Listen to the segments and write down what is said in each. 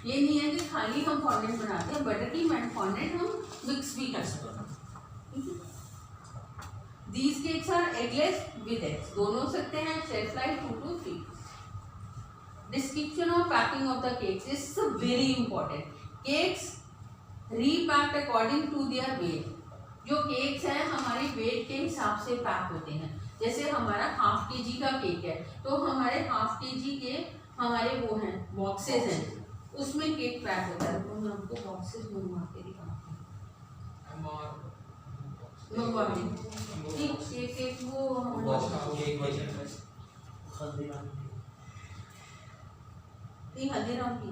ये नहीं है कि खाली हम फॉन्डेंट बनाते हैं, बटर क्रीम एंड फॉन्डेंट हम मिक्स भी कर सकते हैं। These cakes are eggless with eggs, दोनों हो सकते हैं, shelf life 2 to 3। Description of packing of the cakes is very important. Cakes repacked according to their weight. जो केक्स हैं हमारे वेट के हिसाब से पैक होते हैं। जैसे हमारा 1/2 kg का केक है तो हमारे 1/2 kg के हमारे वो हैं बॉक्सेस हैं, उसमें केक पैक होता है। तो मैं आपको बॉक्सेस मंगवा के दिखाती हूँ। केक वो हल्दीराम की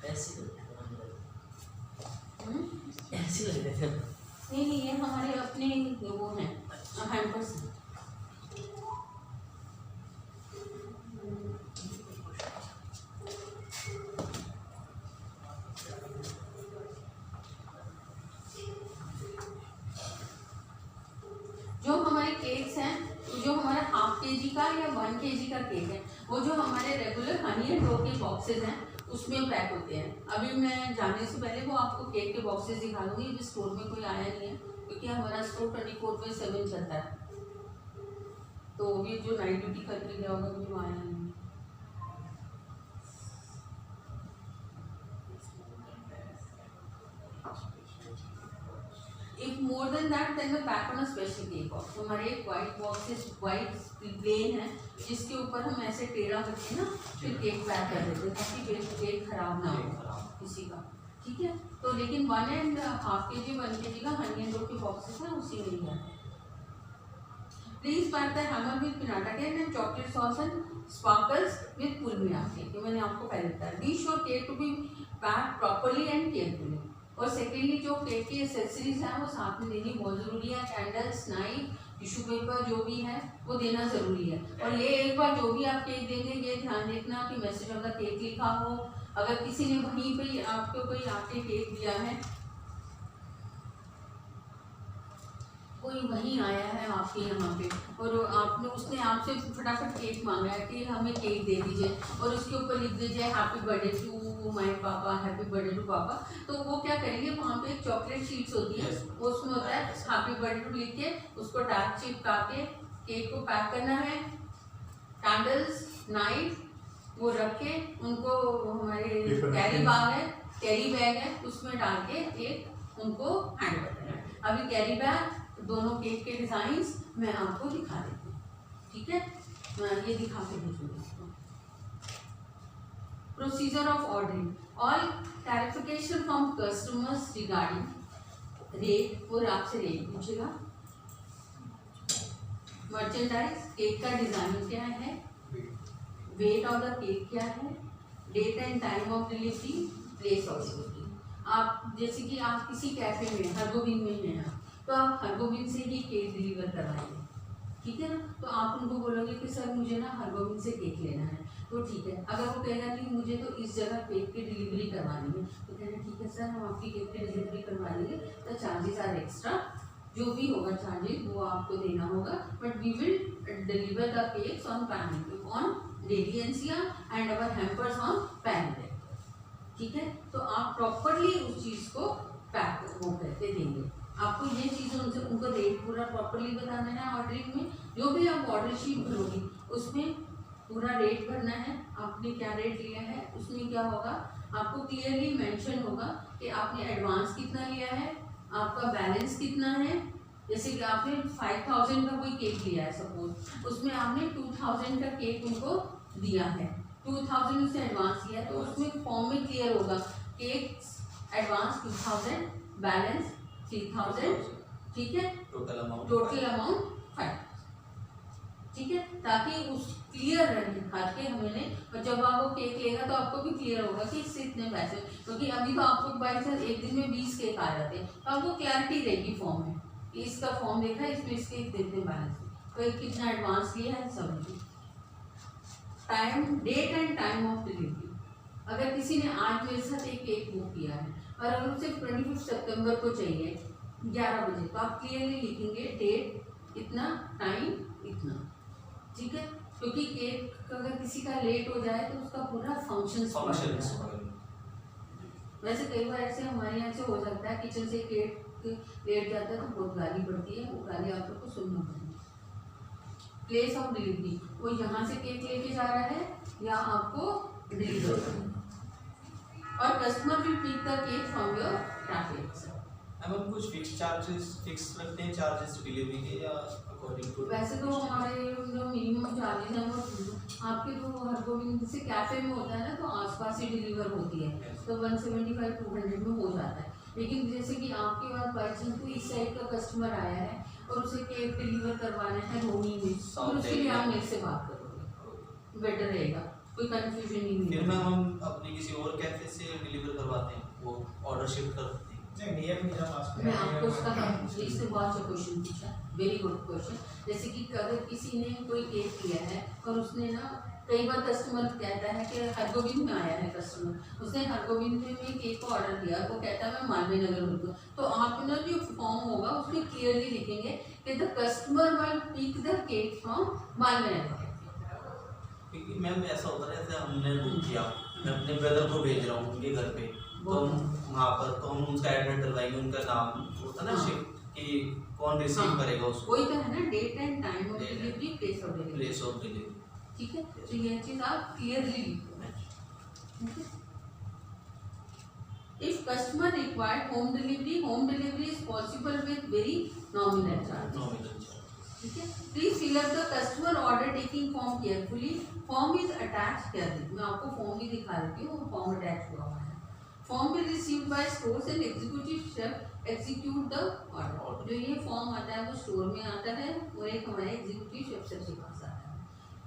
ऐसे लग रहे थे। नहीं, ये हमारे अपने वो हैं हैम्पर्स हैं। जो हमारे केक्स हैं, जो हमारा 1/2 kg का या 1 kg का केक है, वो जो हमारे रेगुलर हनी एंड रो के बॉक्सेस हैं उसमें पैक होते हैं। अभी मैं जाने से पहले वो आपको केक के बॉक्सेस दिखा दूंगी। अभी स्टोर में कोई आया नहीं है क्योंकि हमारा स्टोर 24/7 चलता है, तो ये जो नाइट ड्यूटी करके गया होगा भी वो आया नहीं। If more than that, then we pack on a special cake box. तो हमारे एक वाइट बॉक्सेस वाइट प्लेन है जिसके ऊपर हम ऐसे टेढ़ा करके ना फिर केक पैक कर देते हैं ताकि केक खराब ना हो किसी का। ठीक है, तो लेकिन 1.5 kg 1 kg का हनी एंड रो के बॉक्सेस हैं उसी में ही है। Please pack the hammer with pinata cake and chocolate sauce and sparkles with पुलमिया केक। ये मैंने आपको पहले बताया। Be sure cake to be pack properly and carefully. और सेकेंडली जो केक की एसेसरीज हैं वो साथ में देनी बहुत ज़रूरी है। कैंडल्स, नाइफ, टिश्यू पेपर जो भी है वो देना ज़रूरी है। और ये एक बार जो भी आप केक देंगे ये ध्यान रखना कि मैसेज ऑफ द केक लिखा हो। अगर किसी ने वहीं पे आपको कोई आके केक दिया है, कोई वहीं आया है आपके यहाँ पे और आपने उसने आपसे फटाफट केक मांगा है कि हमें केक दे दीजिए और उसके ऊपर लिख दीजिए हैप्पी बर्थडे टू माय पापा, हैप्पी बर्थडे टू पापा, तो वो क्या करेंगे वहाँ पे एक चॉकलेट शीट्स होती है उसमें होता है हैप्पी बर्थडे टू लिख के उसको टैग चिपका के केक को पैक करना है। कैंडल्स, नाइफ वो रख के उनको हमारे कैरी बैग है उसमें डाल के एक उनको हैंड कर देना है। अभी कैरी बैग दोनों केक के डिजाइन्स मैं आपको दिखा देती हूँ। ठीक है, मैं ये दिखा के भेजूंगी। Procedure of ordering, all clarification from customers regarding rate, और आपसे रेट पूछेगा। मर्चेंडाइज, केक का डिजाइन क्या है, वेट ऑफ द केक क्या है, date and time of delivery, place of delivery. आप जैसे कि आप किसी कैफे में हरगोबिंद में हैं तो आप हरगोबिंद से ही केक डिलीवर करवाएंगे। ठीक है ना, तो आप उनको बोलोगे कि सर मुझे ना हरगोबिंद से केक लेना है, तो ठीक है। अगर वो कहेगा कि मुझे तो इस जगह केक की डिलीवरी करवानी है तो कहना ठीक है सर हम आपकी केक की डिलीवरी करवा देंगे, तो चार्जेस आर एक्स्ट्रा, जो भी होगा चार्जेस वो आपको देना होगा, but we will deliver the cakes on pan on Delhi NCR and our hampers on pan. ठीक है, तो आप प्रॉपरली उस चीज़ को पैक वो करके देंगे। आपको ये चीज़ उनसे उनको रेट पूरा प्रॉपरली बताना है। ऑर्डरिंग में जो भी आप ऑर्डर शीट भरोगे उसमें पूरा रेट भरना है, आपने क्या रेट लिया है, उसमें क्या होगा आपको क्लियरली मेंशन होगा कि आपने एडवांस कितना लिया है, आपका बैलेंस कितना है। जैसे कि आपने 5000 का कोई केक लिया है सपोज, उसमें आपने 2000 का केक उनको दिया है, 2000 उससे एडवांस लिया है, तो उसमें फॉर्म में क्लियर होगा केक एडवांस 2000, बैलेंस 3000, ठीक है, टोटल अमाउंट 5। ठीक है, ताकि उस क्लियर रहे हर के हमें, और जब आप वो केक लेगा तो आपको भी क्लियर होगा कि इससे इतने पैसे, क्योंकि अभी तो आपको बाई चांस एक दिन में 20 केक आ जाते हैं, तो आपको क्लैरिटी रहेगी फॉर्म में कि इसका फॉर्म देखा है, इसमें इसके इतने बैलेंस है, तो कितना एडवांस लिया है सब। Time, date and time of delivery. अगर किसी ने आज मेरे साथ एक केक बुक किया है और अगर उसे 25 सितंबर को चाहिए 11 बजे, तो आप क्लियरली लिखेंगे डेट इतना, टाइम इतना। ठीक है, क्योंकि केक अगर किसी का लेट हो जाए तो उसका पूरा फंक्शन वैसे कई बार ऐसे हमारे यहाँ से हो सकता है, किचन से केक लेट जाता है तो बहुत गाली पड़ती है, वो गाली आप लोग को सुनना पड़ेगी। प्लेस ऑफ डिलीवरी, वो यहाँ से केक लेके जा रहा है या आपको डिलीवर करना है। और customer will pick the cake from your traffic. अब हम कुछ फिक्स रखते हैं चार्जेस डिलीवरी के, या अकॉर्डिंग टू? वैसे तो हमारे जो मिनिमम चार्जेस हैं वो आपके तो हर गोविंद जैसे कैफे में होता है ना, तो आसपास ही डिलीवर होती है, तो 175-200 में हो जाता है। लेकिन जैसे कि आपके पास बाई चांस कोई इस साइड का कस्टमर आया है और उसे केक डिलीवर करवाना है रोनी में, तो उसके लिए आप मेरे से बात करोगे, बेटर रहेगा, कोई कंफ्यूजन नहीं फिर होगा। मैम हम अपने किसी और कैफे से डिलीवर करवाते हैं, वो ऑर्डर शिफ्ट करते हैं। मैं आपको उसका इससे बहुत अच्छा क्वेश्चन पूछा, वेरी गुड क्वेश्चन। जैसे कि अगर किसी ने कोई केक लिया है और उसने ना, कई बार कस्टमर कहता है कि हरगोविंद में आया है कस्टमर, उसने हरगोविंद में केक को ऑर्डर दिया, वो कहता है मैं मालवीय नगर हूँ, तो आप ना जो फॉर्म होगा उसमें क्लियरली लिखेंगे कि the customer will pick the cake from Malviya Nagar. क्योंकि मैम ऐसा होता है जैसे हमने बुक किया, मैं अपने ब्रदर को भेज रहा हूँ उनके घर पे, तो वहाँ पर तो हम उनका एड्रेस डलवाएंगे, उनका नाम होता है ना शिफ्ट कि कौन रिसीव करेगा उसको, वही तो है ना, date and time of delivery, place of delivery. Place of delivery, ठीक है, तो यह चीज आप क्लियरली लिखो। If customer required home delivery is possible with very nominal charge. ठीक है, please fill up the customer order taking form carefully. Form is attach कर दी, मैं आपको फॉर्म भी दिखा देती हूँ, फॉर्म अटैच हुआ है। Form will received by stores and executive chef execute the order. जो ये फॉर्म आता है वो स्टोर में आता है और एक हमारे एग्जीक्यूटिव शेफ के पास आता है,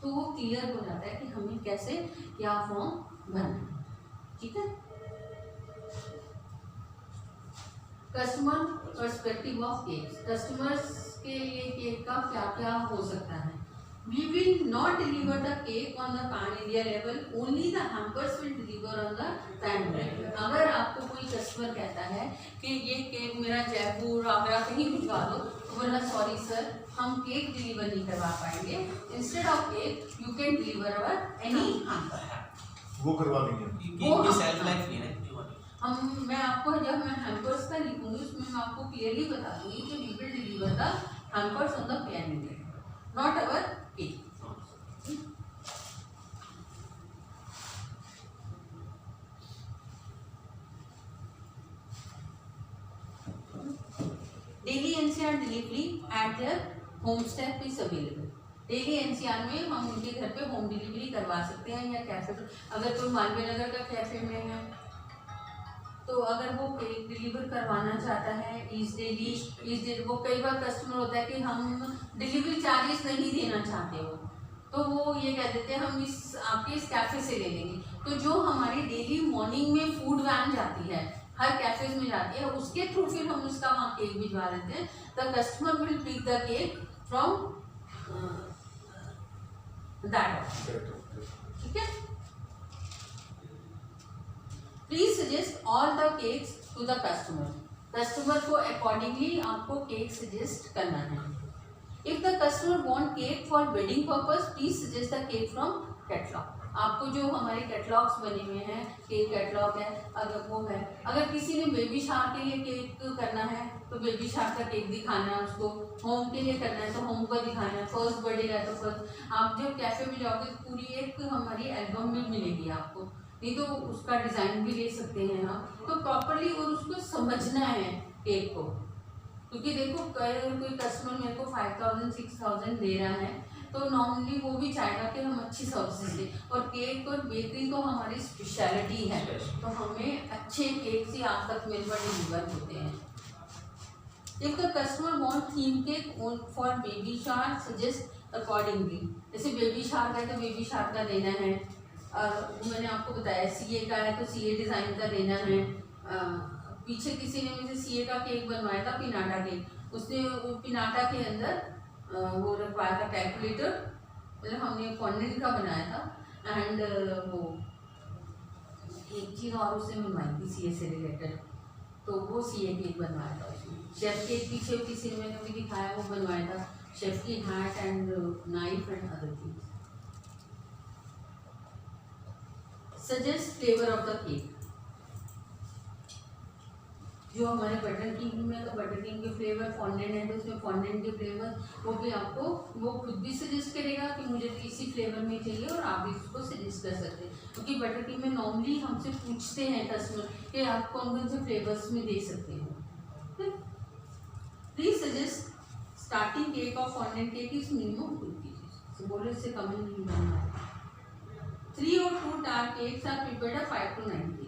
तो वो क्लियर हो जाता है कि हमें कैसे क्या फॉर्म भरना है। ठीक है, customer perspective of cakes, customers के लिए केक का क्या क्या हो सकता है। We will not deliver the cake on the pan India level, only the hampers will deliver on the pan level. अगर आपको कोई कस्टमर कहता है कि ये केक मेरा जयपुर आगरा कहीं भिजवा दो, तो बोलना सॉरी सर, हम केक डिलीवर नहीं करवा पाएंगे, instead of cake you can deliver our any hamper. वो करवा देंगे। ये सेल्फ लाइफ नहीं है मैं आपको जब मैं हैम्पर्स का लिखूंगी उसमें मैं आपको क्लियरली बता दूंगी कि we will deliver the hampers on the pan India, not our cake. Delhi NCR delivery at their home step is available. Delhi NCR में हम उनके घर पे होम डिलीवरी करवा सकते हैं, या कैफे, अगर कोई मालवीय नगर का कैफे में है तो अगर वो केक डिलीवर करवाना चाहता है इस डेली, वो कई बार कस्टमर होता है कि हम डिलीवरी चार्जेस नहीं देना चाहते हो, तो वो ये कह देते हैं हम इस आपके इस कैफ़े से ले लेंगे। तो जो हमारी डेली मॉर्निंग में फूड वैन जाती है, हर कैफेज में जाती है, उसके थ्रू फिर हम उसका वहाँ केक भिजवा देते हैं। The customer will pick the cake from that. ठीक है, please suggest all the cakes to the customer. Customer को अकॉर्डिंगली आपको केक सजेस्ट करना है। If the customer want cake for wedding purpose, please suggest the cake from catalogue. आपको जो हमारे catalogues बने हुए हैं, केक कैटलॉग है, अगर वो है, अगर किसी ने बेबी शावर के लिए केक करना है तो बेबी शावर का केक दिखाना है उसको, होम के लिए करना है तो होम का दिखाना है, फर्स्ट बर्थडे है तो फर्स्ट। आप जब कैफे में जाओगे पूरी एक हमारी एल्बम भी मिलेगी आपको, नहीं तो उसका डिज़ाइन भी ले सकते हैं आप, तो प्रॉपरली और उसको समझना है केक को। क्योंकि देखो कोई कस्टमर मेरे को 5000-6000 दे रहा है, तो नॉर्मली वो भी चाहेगा कि हम अच्छी सर्विसेज दें, और केक और बेकरी तो हमारी स्पेशलिटी है, तो हमें अच्छे केक ही आज तक मेरे पर डिलीवर होते हैं। If the customer want theme cake for baby shower, suggest accordingly. जैसे बेबी शावर का है तो बेबी शावर का देना है, मैंने आपको बताया सीए का है तो सीए डिज़ाइन का देना है। पीछे किसी ने मुझे सीए का केक बनवाया था, पिनाटा केक, उसने पिनाटा के अंदर वो रखवाया था कैलकुलेटर, मतलब हमने फॉन्डेंट का बनाया था, एंड वो एक चीज़ और उससे बनवाई थी सीए से रिलेटेड, तो वो सीए केक बनवाया था उसमें। शेफ केक पीछे किसी ने मैंने भी दिखाया, वो बनवाया था शेफ की hat and knife and other things. Suggest flavour of the cake. जो हमारे बटर क्रीम में अगर बटर क्रीम के फ्लेवर फॉन्डेंट है तो उसमें फॉन्डेंट के फ्लेवर वो भी आपको वो खुद भी सजेस्ट करेगा कि मुझे तो इसी फ्लेवर में चाहिए और आप भी उसको सजेस्ट कर सकते हैं, क्योंकि बटर क्रीम में नॉर्मली हमसे पूछते हैं कस्टमर कि आप कौन कौन से फ्लेवर्स में दे सकते हो। प्लीज सजेस्ट स्टार्टिंग केक और fondant cake is minimum 2 kg, बोलो इससे कम नहीं बनना है। 3 और 2 टार cakes are prepared 5 to 9 kg।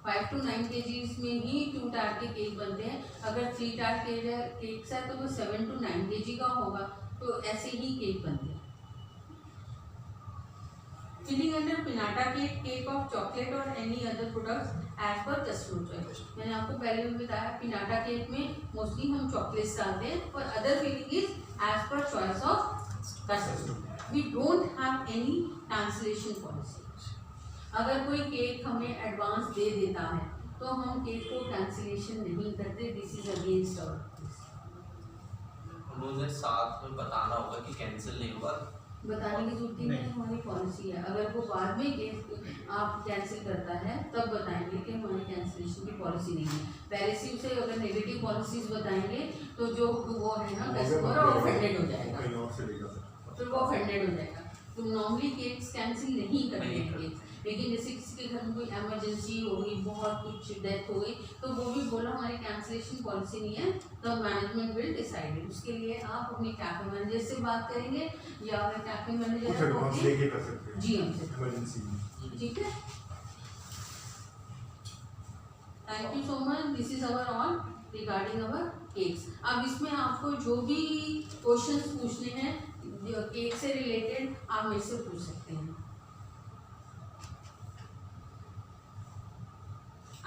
5 to 9 kg में ही 2 टार के केक बनते हैं। अगर 3 टार केक्स है तो वो 7 to 9 kg का होगा, तो ऐसे ही केक बनते हैं। Filling under pinata cake, cake of chocolate और any other products as per customer choice. मैंने आपको पहले भी बताया पिनाटा केक में मोस्टली हम चॉकलेट्स डालते हैं और other filling is as per choice of customer. We don't have any cancellation policy. अगर कोई केक हमें एडवांस दे देता है तो हम केक को कैंसिलेशन नहीं करते, this is against our policy. उन्होंने साथ में बताना होगा कि कैंसिल नहीं होगा, बताने की जरूरत नहीं है, हमारी पॉलिसी है। अगर वो बाद में केक आप कैंसिल करता है तब बताएंगे कि हमारी कैंसिलेशन की पॉलिसी नहीं है। पहले से उसे अगर नेगेटिव पॉलिसीज बताएंगे तो जो वो है ना कस्टमर ऑफेंडेड हो जाएगा, फिर वो ऑफेंडेड हो जाएगा। तो नॉर्मली केक्स कैंसिल नहीं करते हैं, लेकिन जैसे किसी के घर में कोई इमरजेंसी हो गई, बहुत कुछ डेथ हो गई, तो वो भी बोला हमारी कैंसिलेशन पॉलिसी नहीं है, तो मैनेजमेंट विल डिसाइड। उसके लिए आप अपने कैफे मैनेजर से बात करेंगे या अगर कैफे मैनेजर जी हमसे, ठीक है। Thank you so much. This is our on regarding our cakes. अब इसमें आपको जो भी क्वेश्चंस पूछने हैं केक से रिलेटेड आप मेरे से पूछ सकते हैं।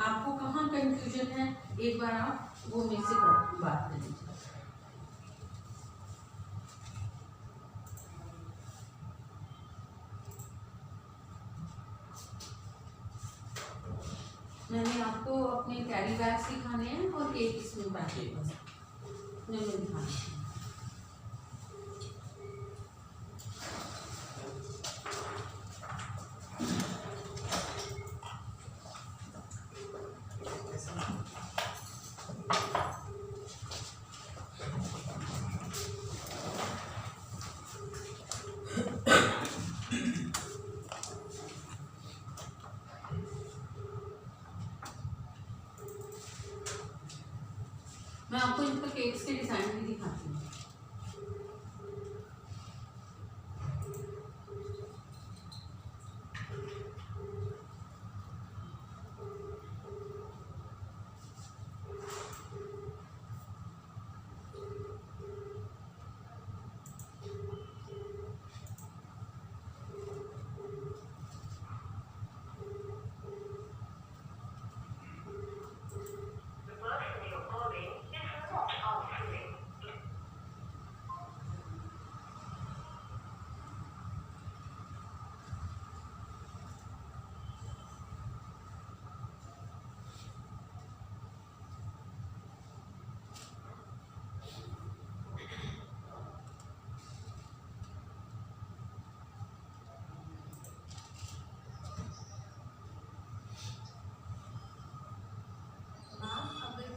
आपको कहाँ कंफ्यूजन है एक बार आप वो मेरे से बात कर लीजिए। मैंने आपको अपने कैरी बैग सिखाने हैं और केक इसमें पैक दिखाना है। मैं आपको इनका केक्स के डिज़ाइन भी दिखाती हूँ।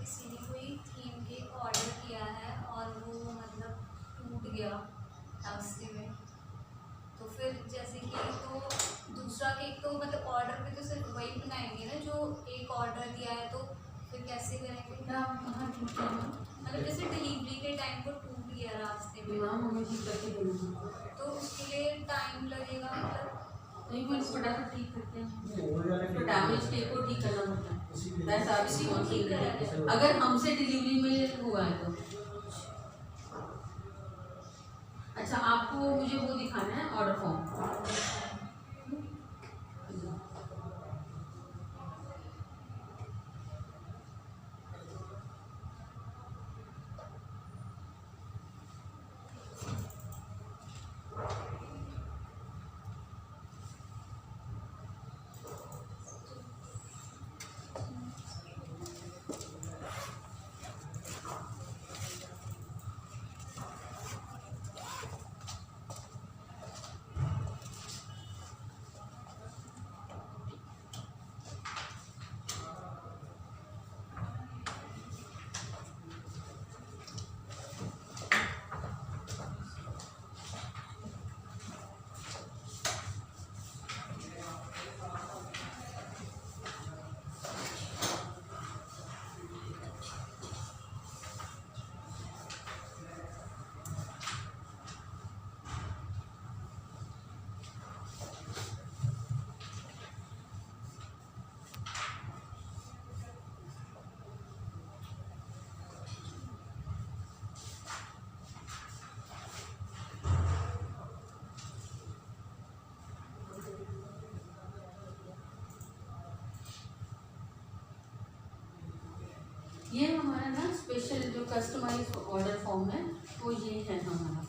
किसी ने कोई थीम केक ऑर्डर किया है और वो मतलब टूट गया रास्ते में, तो फिर जैसे कि तो दूसरा केक तो मतलब ऑर्डर पे तो सिर्फ वही बनाएंगे ना जो एक ऑर्डर दिया है, तो फिर कैसे करेंगे? मतलब जैसे डिलीवरी के टाइम को टूट गया रास्ते में तो उसके लिए टाइम लगेगा, मतलब नहीं वो इसको फटाफट ठीक करते हैं, तो डैमेज केक को ठीक करना पड़ता है। वैसा भी ठीक है अगर हमसे डिलीवरी में हुआ है तो। अच्छा आपको मुझे वो दिखाना है ऑर्डर फॉर्म। ये हमारा ना स्पेशल जो कस्टमाइज ऑर्डर फॉर्म है वो ये है हमारा।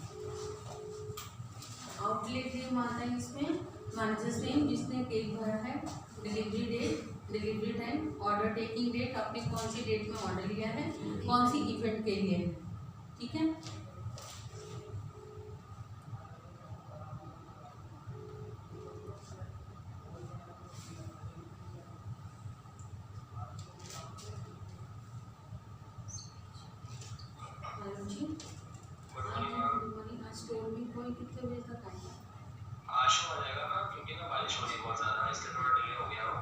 आउटलेट नेम आता है इसमें, मैनेजर्स नेम जिसने केक भरा है, delivery date, delivery time, order taking date, आपने कौन सी डेट में ऑर्डर लिया है, कौन सी इवेंट के लिए है, ठीक है। स्टोर में कोई कितने बजे तक आएगा? आज शो आ जाएगा मैम, क्योंकि ना बारिश हो रही है बहुत ज़्यादा, इसलिए थोड़ा डिले हो गया हो।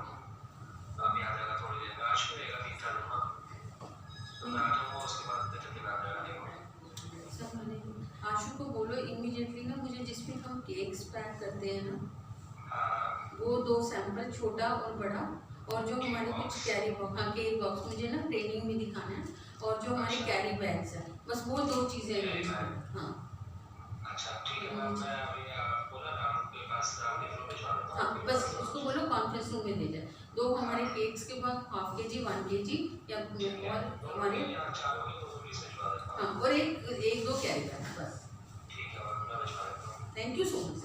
अभी आ जाएगा थोड़ी देर में, आज शो रहेगा 3-4 दिन में, तो मैं आ जाऊँगा, उसके बाद जल्दी आ जाएगा। देखो सब मैंने आशु को बोलो इमीडिएटली ना मुझे जिसमें हम केक्स पैक करते हैं ना, हाँ वो 2 सैंपल, छोटा और बड़ा, और जो हमारे कुछ कैरी बॉक्स, हाँ केक बॉक्स मुझे ना ट्रेनिंग में दिखाना है, और जो हमारे कैरी बैग्स हैं, बस वो 2 चीज़ें। हाँ अच्छा ठीक है मैम, मैं अभी बोला ना आपके पास आपके भिजवा देता हाँ, हूँ। बस उसको बोलो कॉन्फ्रेंस रूम में दे जाए। 2 हमारे केक्स के बाद ½ kg 1 kg या और हमारे 4 होगी तो प्लीज़ भिजवा देता हूँ। हाँ, और एक 2 कैरी बैग बस। ठीक है मैम, मैं भिजवा देता हूँ। Thank you so much.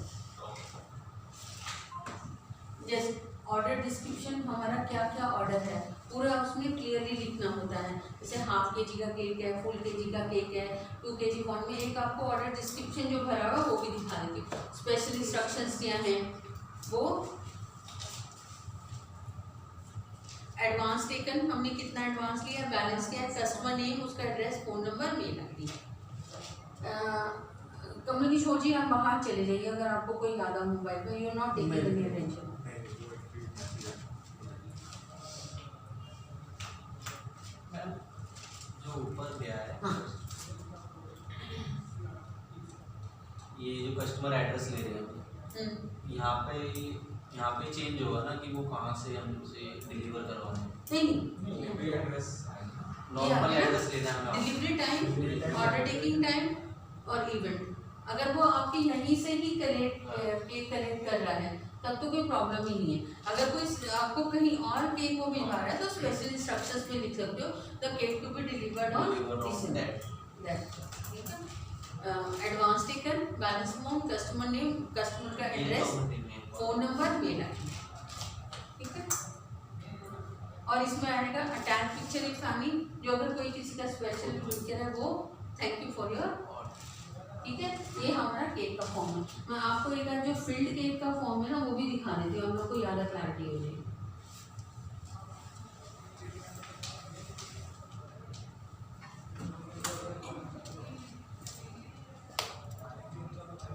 जैसे ऑर्डर डिस्क्रिप्शन हमारा क्या क्या ऑर्डर है पूरा उसमें क्लियरली लिखना होता है। जैसे ½ kg का केक है, फुल kg का केक है, 2 kg फॉर्म में एक आपको ऑर्डर डिस्क्रिप्शन जो भरा हुआ वो भी दिखा देती हूँ। स्पेशल इंस्ट्रक्शंस क्या हैं वो, एडवांस टेकन हमने कितना एडवांस लिया, बैलेंस क्या है, कस्टमर नेम, उसका address, phone number, mail ID. Kamal Kishore ji आप बाहर चले जाइए अगर आपको कोई याद आ मोबाइल पर, you not taking any attention. Ma'am जो ऊपर गया है हाँ ये जो कस्टमर एड्रेस ले रहे हैं यहाँ पे चेंज होगा ना कि वो कहाँ से हमसे डिलीवर करवाना है? नहीं नॉर्मल एड्रेस लेना है हमें। Delivery time, order taking time और इवेंट, अगर वो आपके यहीं से ही केक कलेक्ट कर रहा है तब तो कोई प्रॉब्लम ही नहीं है। अगर कोई आपको कहीं और केक वो भिजवा रहा है तो स्पेशल इंस्ट्रक्शंस में लिख सकते हो, the cake to be delivered on this that. ठीक है। Advance taken, balance amount, customer name, customer का address, phone number, mail ID, ठीक है। और इसमें आएगा अटैच पिक्चर इफ एनी, जो अगर कोई किसी का स्पेशल पिक्चर है वो थैंक यू फॉर योर, ठीक है। ये हमारा केक का फॉर्म है। मैं आपको एक जो फील्ड केक का फॉर्म है ना वो भी दिखा देती हूँ, हम लोग को ज़्यादा क्लैरिटी हो जाएगी।